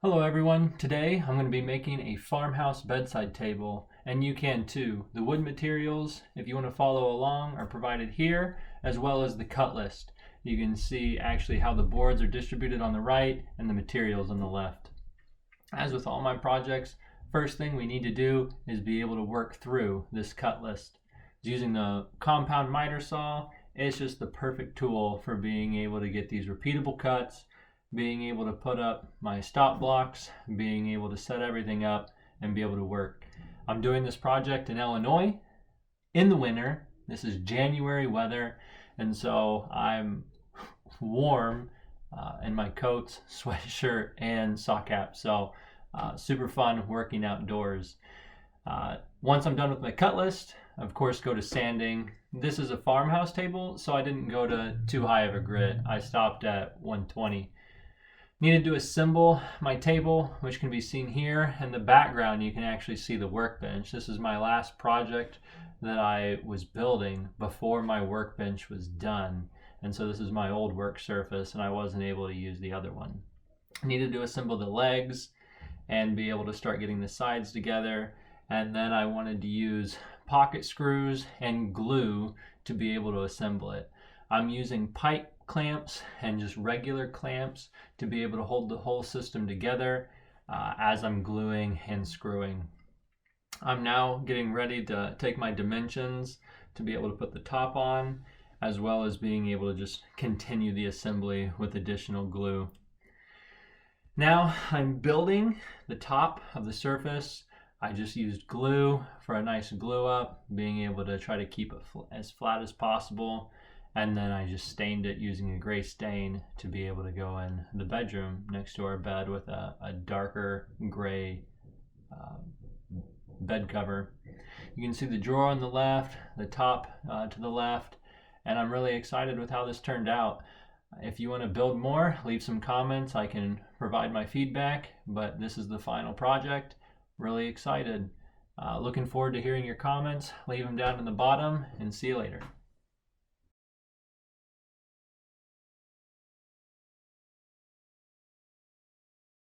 Hello everyone, today I'm going to be making a farmhouse bedside table, and you can too. The wood materials, if you want to follow along, are provided here, as well as the cut list. You can see actually how the boards are distributed on the right and the materials on the left. As with all my projects, first thing we need to do is be able to work through this cut list. Using the compound miter saw, it's just the perfect tool for being able to get these repeatable cuts, being able to put up my stop blocks, being able to set everything up and be able to work. I'm doing this project in Illinois in the winter. This is January weather, and so I'm warm in my coats, sweatshirt, and sock cap. So super fun working outdoors. Once I'm done with my cut list, of course, go to sanding. This is a farmhouse table, so I didn't go to too high of a grit. I stopped at 120. Needed to assemble my table, which can be seen here. In the background, you can actually see the workbench. This is my last project that I was building before my workbench was done. And so this is my old work surface, and I wasn't able to use the other one. Needed to assemble the legs and be able to start getting the sides together. And then I wanted to use pocket screws and glue to be able to assemble it. I'm using pipe clamps and just regular clamps to be able to hold the whole system together as I'm gluing and screwing. I'm now getting ready to take my dimensions to be able to put the top on, as well as being able to just continue the assembly with additional glue. Now I'm building the top of the surface. I just used glue for a nice glue up, being able to try to keep it as flat as possible. And then I just stained it using a gray stain to be able to go in the bedroom next to our bed with a darker gray bed cover. You can see the drawer on the left, the top to the left, and I'm really excited with how this turned out. If you want to build more, leave some comments. I can provide my feedback, but this is the final project. Really excited. Looking forward to hearing your comments. Leave them down in the bottom, and see you later.